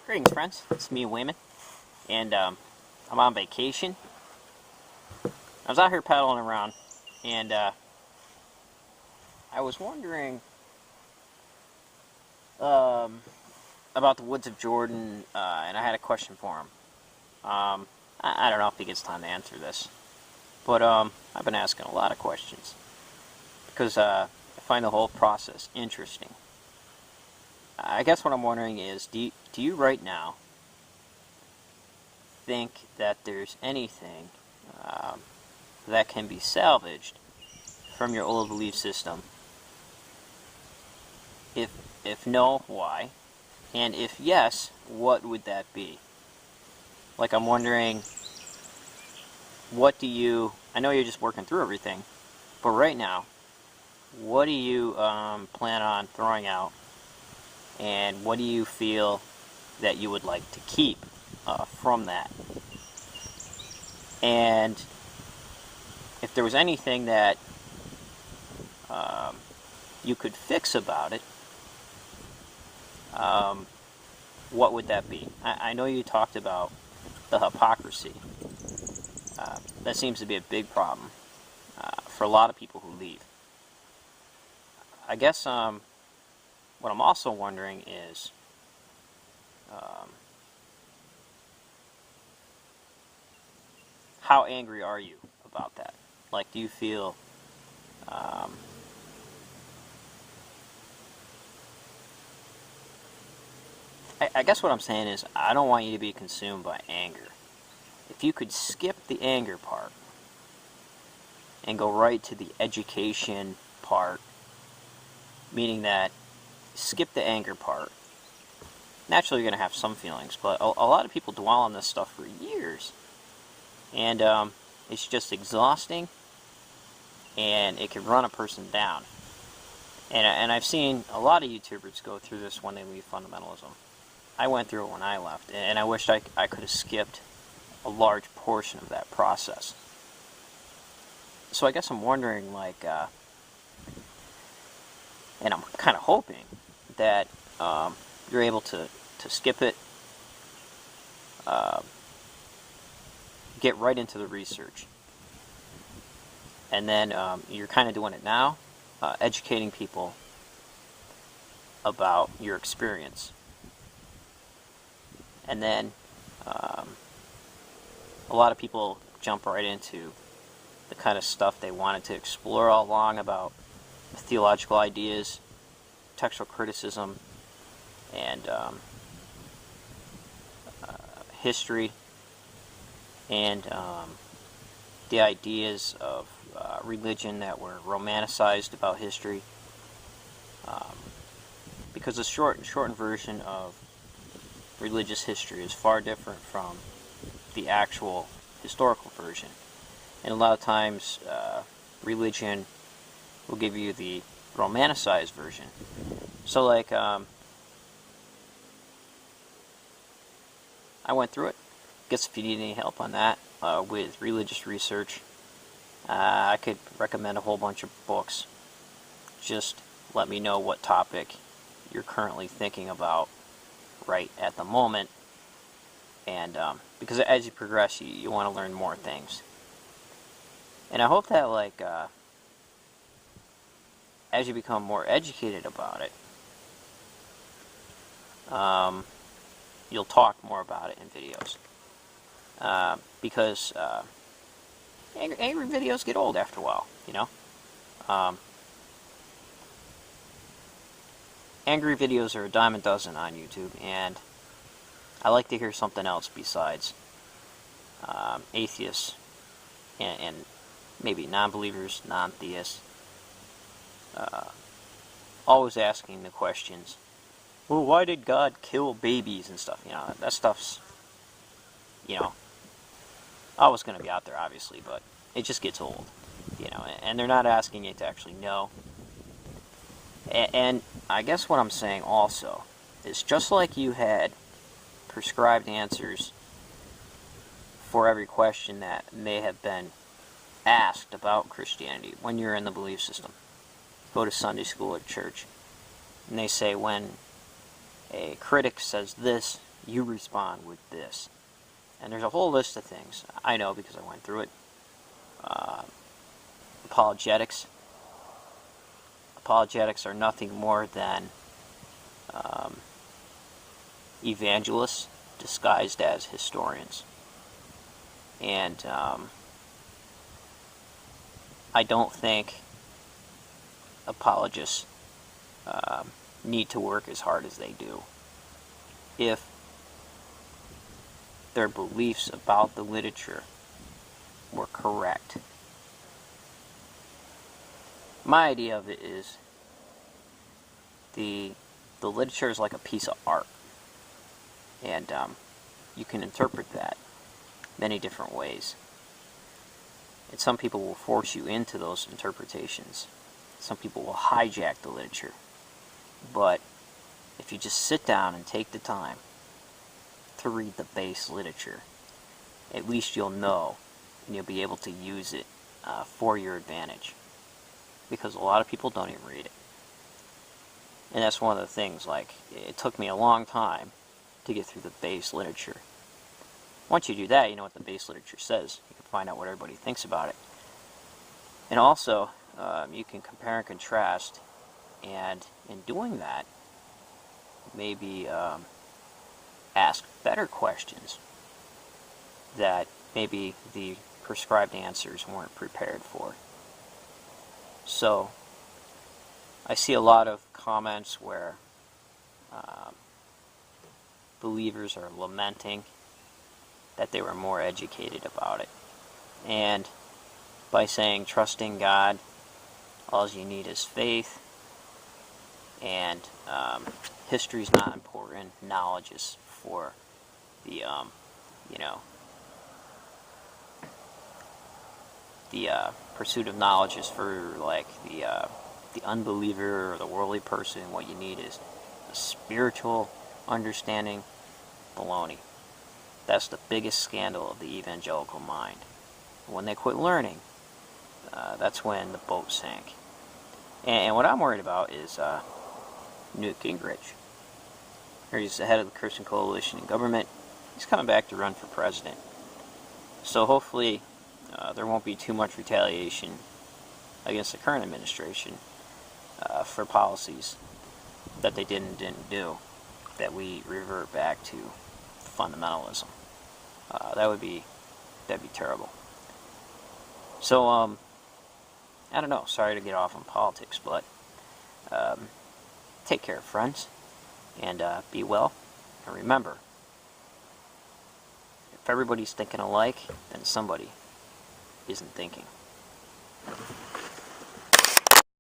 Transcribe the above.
Greetings, friends. It's me, Wayman, and I'm on vacation. I was out here paddling around, and I was wondering about the Woods of Jordan, and I had a question for him. I don't know if he gets time to answer this, but I've been asking a lot of questions because I find the whole process interesting. I guess what I'm wondering is, do you right now think that there's anything that can be salvaged from your old belief system? If no, why? And if yes, what would that be? Like, I'm wondering, I know you're just working through everything, but right now, what do you plan on throwing out, and what do you feel that you would like to keep from that? And if there was anything that you could fix about it, what would that be? I know you talked about the hypocrisy. That seems to be a big problem for a lot of people who leave. I guess what I'm also wondering is, how angry are you about that? Like, do you feel I guess what I'm saying is, I don't want you to be consumed by anger. If you could skip the anger part and go right to the education part, meaning that skip the anger part. Naturally, you're going to have some feelings, but a lot of people dwell on this stuff for years. And it's just exhausting, and it can run a person down. And I've seen a lot of YouTubers go through this when they leave fundamentalism. I went through it when I left, and I wished I could have skipped a large portion of that process. So I guess I'm wondering, like, and I'm kind of hoping that you're able to skip it, get right into the research, and then you're kind of doing it now, educating people about your experience. And then a lot of people jump right into the kind of stuff they wanted to explore all along about theological ideas, textual criticism, and history, and the ideas of religion that were romanticized about history. Because the shortened version of religious history is far different from the actual historical version. And a lot of times, religion will give you the romanticized version. So, like, I went through it. Guess if you need any help on that with religious research, I could recommend a whole bunch of books. Just let me know what topic you're currently thinking about right at the moment, and because as you progress, you want to learn more things. And I hope that, like, as you become more educated about it, you'll talk more about it in videos. Because angry videos get old after a while, you know? Angry videos are a dime a dozen on YouTube, and I like to hear something else besides atheists and maybe non-believers, non-theists, always asking the questions, well, why did God kill babies and stuff? You know, that stuff's, always going to be out there, obviously, but it just gets old, and they're not asking you to actually know. And I guess what I'm saying also is, just like you had prescribed answers for every question that may have been asked about Christianity when you're in the belief system. Go to Sunday school or church, and they say when a critic says this, you respond with this. And there's a whole list of things. I know because I went through it. Apologetics. Apologetics are nothing more than evangelists disguised as historians. And I don't think apologists need to work as hard as they do if their beliefs about the literature were correct. My idea of it is the literature is like a piece of art, and you can interpret that many different ways. And some people will force you into those interpretations. Some people will hijack the literature. But if you just sit down and take the time to read the base literature, at least you'll know and you'll be able to use it for your advantage. Because a lot of people don't even read it. And that's one of the things, like, it took me a long time to get through the base literature. Once you do that, you know what the base literature says. You can find out what everybody thinks about it. And also, you can compare and contrast, and in doing that, maybe ask better questions that maybe the prescribed answers weren't prepared for. So, I see a lot of comments where believers are lamenting that they were more educated about it. And by saying trusting God, all you need is faith, and history's not important, knowledge is for the, the pursuit of knowledge is for, like, the unbeliever or the worldly person. What you need is a spiritual understanding. Baloney. That's the biggest scandal of the evangelical mind. When they quit learning, that's when the boat sank. And what I'm worried about is Newt Gingrich. He's the head of the Christian Coalition in government. He's coming back to run for president. So hopefully there won't be too much retaliation against the current administration for policies that they didn't do, that we revert back to fundamentalism. That'd be terrible. So I don't know. Sorry to get off on politics, but take care, friends, and be well. And remember, if everybody's thinking alike, then somebody isn't thinking.